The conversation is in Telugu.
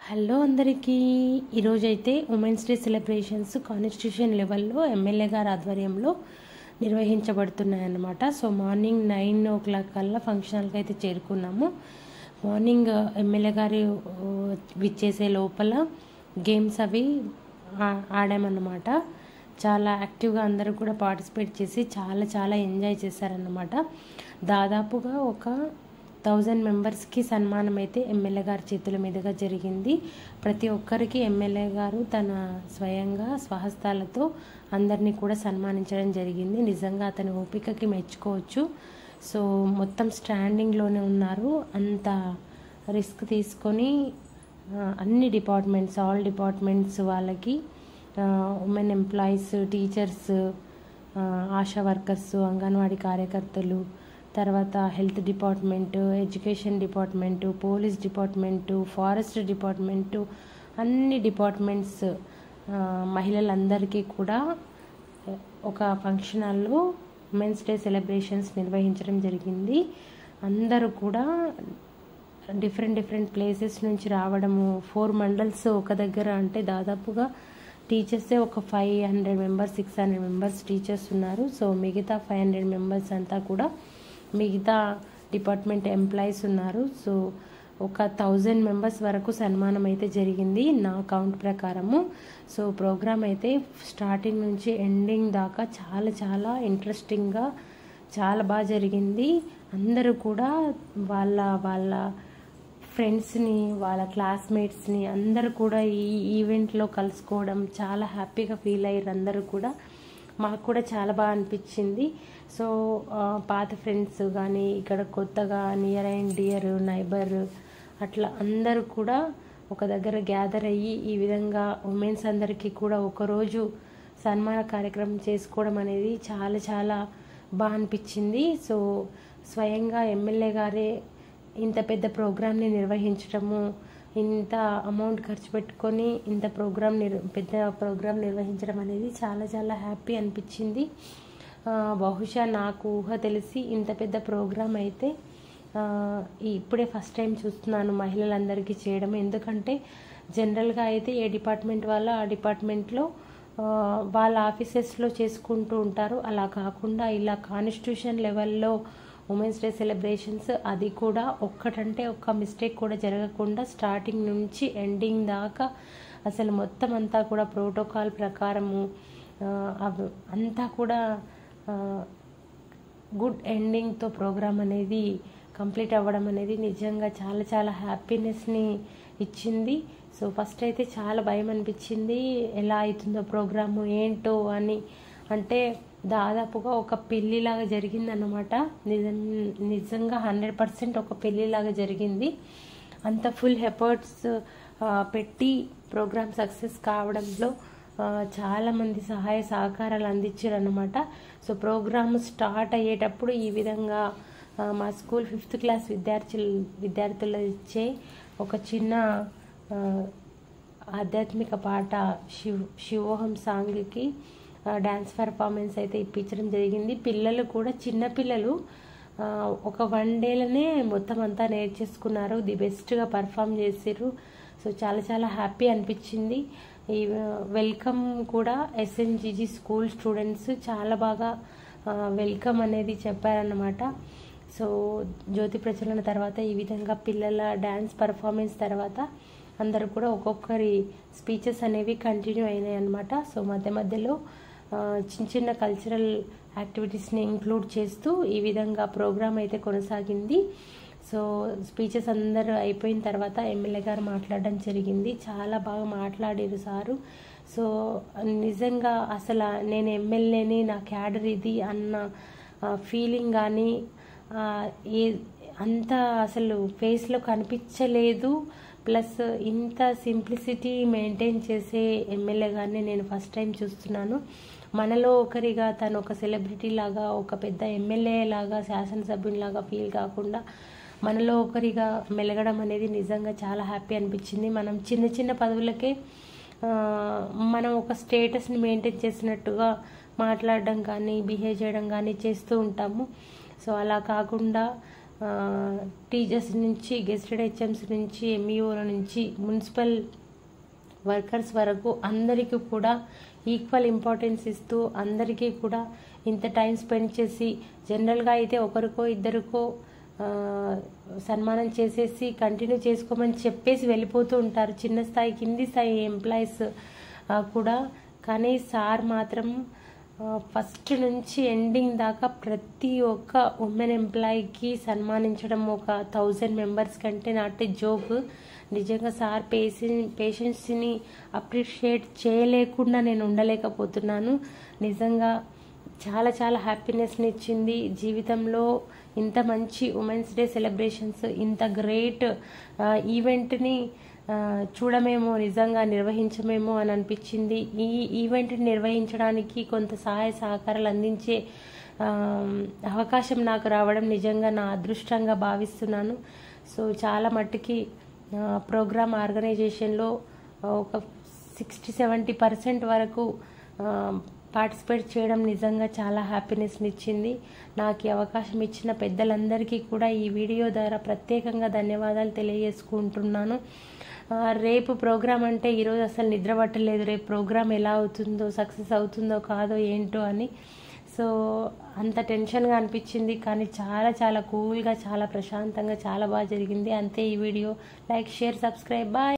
హలో అందరికీ ఈరోజైతే ఉమెన్స్ డే సెలబ్రేషన్స్ కాన్స్టిట్యూషన్ లెవెల్లో ఎమ్మెల్యే గారి ఆధ్వర్యంలో నిర్వహించబడుతున్నాయన్నమాట. సో మార్నింగ్ 9 కల్లా ఫంక్షన్ హాల్కి అయితే చేరుకున్నాము. మార్నింగ్ ఎమ్మెల్యే గారి విచ్చేసే లోపల గేమ్స్ అవి ఆడామన్నమాట. చాలా యాక్టివ్గా అందరూ కూడా పార్టిసిపేట్ చేసి చాలా ఎంజాయ్ చేశారన్నమాట. దాదాపుగా ఒక 1000 మెంబర్స్కి సన్మానం అయితే ఎమ్మెల్యే గారి చేతుల మీదుగా జరిగింది. ప్రతి ఒక్కరికి ఎమ్మెల్యే గారు తన స్వయంగా స్వహస్తాలతో అందరినీ కూడా సన్మానించడం జరిగింది. నిజంగా అతని ఓపికకి మెచ్చుకోవచ్చు. సో మొత్తం స్టాండింగ్లోనే ఉన్నారు. అంత రిస్క్ తీసుకొని అన్ని డిపార్ట్మెంట్స్, ఆల్ డిపార్ట్మెంట్స్ వాళ్ళకి women employees, teachers, ASHA workers, anganwadi కార్యకర్తలు, తర్వాత health department, education department, police department, forest department, అన్ని డిపార్ట్మెంట్స్ మహిళలందరికీ కూడా ఒక ఫంక్షన్ హాల్లో ఉమెన్స్ డే సెలబ్రేషన్స్ నిర్వహించడం జరిగింది. అందరూ కూడా డిఫరెంట్ ప్లేసెస్ నుంచి రావడము. 4 మండల్స్ ఒక దగ్గర, అంటే దాదాపుగా టీచర్సే ఒక 500 మెంబర్స్, 600 మెంబర్స్ టీచర్స్ ఉన్నారు. సో మిగతా 500 మెంబర్స్ అంతా కూడా మిగతా డిపార్ట్మెంట్ ఎంప్లాయీస్ ఉన్నారు. సో ఒక 1000 మెంబర్స్ వరకు సన్మానం అయితే జరిగింది నా కౌంట్ ప్రకారము. సో ప్రోగ్రామ్ అయితే స్టార్టింగ్ నుంచి ఎండింగ్ దాకా చాలా ఇంట్రెస్టింగ్గా చాలా బాగా జరిగింది. అందరూ కూడా వాళ్ళ ఫ్రెండ్స్ని, వాళ్ళ క్లాస్మేట్స్ని అందరూ కూడా ఈ ఈవెంట్లో కలుసుకోవడం చాలా హ్యాపీగా ఫీల్ అయ్యారు. అందరూ కూడా మాకు కూడా చాలా బాగా అనిపించింది. సో పాత ఫ్రెండ్స్ కానీ, ఇక్కడ కొత్తగా నియర్ అండ్ డియర్ నైబర్, అట్లా అందరూ కూడా ఒక దగ్గర గ్యాదర్ అయ్యి ఈ విధంగా ఉమెన్స్ అందరికీ కూడా ఒకరోజు సన్మాన కార్యక్రమం చేసుకోవడం అనేది చాలా బాగా అనిపించింది. సో స్వయంగా ఎమ్మెల్యే గారే ఇంత పెద్ద ప్రోగ్రామ్ని నిర్వహించడము, ఇంత అమౌంట్ ఖర్చు పెట్టుకొని ఇంత పెద్ద ప్రోగ్రామ్ నిర్వహించడం అనేది చాలా హ్యాపీ అనిపించింది. బహుశా నాకు ఊహ తెలిసి ఇంత పెద్ద ప్రోగ్రామ్ అయితే ఇప్పుడే ఫస్ట్ టైం చూస్తున్నాను మహిళలందరికీ చేయడం. ఎందుకంటే జనరల్గా అయితే ఏ డిపార్ట్మెంట్ వాళ్ళు ఆ డిపార్ట్మెంట్లో వాళ్ళ ఆఫీసెస్లో చేసుకుంటూ ఉంటారు. అలా కాకుండా ఇలా కాన్స్టిట్యూషన్ లెవెల్లో ఉమెన్స్ డే సెలబ్రేషన్స్, అది కూడా ఒక్కటంటే ఒక్క మిస్టేక్ కూడా జరగకుండా స్టార్టింగ్ నుంచి ఎండింగ్ దాకా అసలు మొత్తం అంతా కూడా ప్రోటోకాల్ ప్రకారము అంతా కూడా గుడ్ ఎండింగ్తో ప్రోగ్రామ్ అనేది కంప్లీట్ అవ్వడం అనేది నిజంగా చాలా హ్యాపీనెస్ని ఇచ్చింది. సో ఫస్ట్ అయితే చాలా భయం అనిపించింది, ఎలా అవుతుందో ప్రోగ్రాము ఏంటో అని. అంటే దాదాపుగా ఒక పెళ్ళిలాగా జరిగిందన్నమాట. నిజంగా 100% ఒక పెళ్ళిలాగా జరిగింది. అంత ఫుల్ ఎఫర్ట్స్ పెట్టి ప్రోగ్రామ్ సక్సెస్ కావడంలో చాలామంది సహాయ సహకారాలు అందించారు అన్నమాట. సో ప్రోగ్రామ్ స్టార్ట్ అయ్యేటప్పుడు ఈ విధంగా మా స్కూల్ 5th క్లాస్ విద్యార్థులు ఇచ్చే ఒక చిన్న ఆధ్యాత్మిక పాట శివోహం సాంగ్కి డ్యాన్స్ పర్ఫార్మెన్స్ అయితే ఇప్పించడం జరిగింది. పిల్లలు కూడా చిన్నపిల్లలు ఒక 1 డేలోనే మొత్తం అంతా నేర్చేసుకున్నారు. ది బెస్ట్గా పర్ఫామ్ చేసారు. సో చాలా హ్యాపీ అనిపించింది. ఈ వెల్కమ్ కూడా SNGG స్కూల్ స్టూడెంట్స్ చాలా బాగా వెల్కమ్ అనేది చెప్పారన్నమాట. సో జ్యోతి ప్రచురణ తర్వాత ఈ విధంగా పిల్లల డ్యాన్స్ పర్ఫార్మెన్స్ తర్వాత అందరూ కూడా ఒక్కొక్కరి స్పీచెస్ అనేవి కంటిన్యూ అయినాయి అన్నమాట. సో మధ్యలో చిన్న కల్చరల్ యాక్టివిటీస్ని ఇంక్లూడ్ చేస్తూ ఈ విధంగా ప్రోగ్రామ్ అయితే కొనసాగింది. సో స్పీచెస్ అందరూ అయిపోయిన తర్వాత ఎమ్మెల్యే గారు మాట్లాడడం జరిగింది. చాలా బాగా మాట్లాడారు సారు. సో నిజంగా అసలు నేను ఎమ్మెల్యేని, నా క్యాడర్ ఇది అన్న ఫీలింగ్ కానీ అంత అసలు ఫేస్లో కనిపించలేదు. ప్లస్ ఇంత సింప్లిసిటీ మెయింటైన్ చేసే ఎమ్మెల్యే గారిని నేను ఫస్ట్ టైం చూస్తున్నాను. మనలో ఒకరిగా తను ఒక సెలబ్రిటీ లాగా, ఒక పెద్ద ఎమ్మెల్యే లాగా, శాసనసభ్యునిలాగా ఫీల్ కాకుండా మనలో ఒకరిగా మెలగడం అనేది నిజంగా చాలా హ్యాపీ అనిపించింది. మనం చిన్న పదవులకే మనం ఒక స్టేటస్ని మెయింటైన్ చేసినట్టుగా మాట్లాడడం కానీ, బిహేవ్ చేయడం కానీ చేస్తూ ఉంటాము. సో అలా కాకుండా టీచర్స్ నుంచి, గెస్టెడ్ హెచ్ఎంస్ నుంచి, ఎంఈఓల నుంచి, మున్సిపల్ వర్కర్స్ వరకు అందరికీ కూడా ఈక్వల్ ఇంపార్టెన్స్ ఇస్తూ అందరికీ కూడా ఇంత టైం స్పెండ్ చేసి, జనరల్గా అయితే ఒకరికో ఇద్దరికో సన్మానం చేసేసి కంటిన్యూ చేసుకోమని చెప్పేసి వెళ్ళిపోతూ ఉంటారు చిన్న స్థాయి, కింది స్థాయి ఎంప్లాయీస్ కూడా. కానీ సార్ మాత్రం ఫస్ట్ నుంచి ఎండింగ్ దాకా ప్రతి ఒక్క ఉమెన్ ఎంప్లాయీకి సన్మానించడం ఒక 1000 మెంబర్స్ కంటే నాట్ జోక్. నిజంగా సార్ పేషెంట్స్ని అప్రిషియేట్ చేయలేకుండా నేను ఉండలేకపోతున్నాను. నిజంగా చాలా చాలా హ్యాపీనెస్ని ఇచ్చింది. జీవితంలో ఇంత మంచి ఉమెన్స్ డే సెలబ్రేషన్స్, ఇంత గ్రేట్ ఈవెంట్ని చూడమేమో, నిజంగా నిర్వహించమేమో అని అనిపించింది. ఈ ఈవెంట్ని నిర్వహించడానికి కొంత సహాయ సహకారాలు అందించే అవకాశం నాకు రావడం నిజంగా నా అదృష్టంగా భావిస్తున్నాను. సో చాలా మట్టుకి ప్రోగ్రామ్ ఆర్గనైజేషన్లో ఒక 60-70% వరకు పార్టిసిపేట్ చేయడం నిజంగా చాలా హ్యాపీనెస్ని ఇచ్చింది. నాకు ఈ అవకాశం ఇచ్చిన పెద్దలందరికీ కూడా ఈ వీడియో ద్వారా ప్రత్యేకంగా ధన్యవాదాలు తెలియజేసుకుంటున్నాను. రేపు ప్రోగ్రామ్ అంటే ఈరోజు అసలు నిద్ర పట్టలేదు, రేపు ప్రోగ్రామ్ ఎలా అవుతుందో, సక్సెస్ అవుతుందో కాదో ఏంటో అని. సో అంత టెన్షన్గా అనిపించింది, కానీ చాలా చాలా కూల్గా, చాలా ప్రశాంతంగా, చాలా బాగా జరిగింది. అంతే ఈ video. Like, share, subscribe. Bye.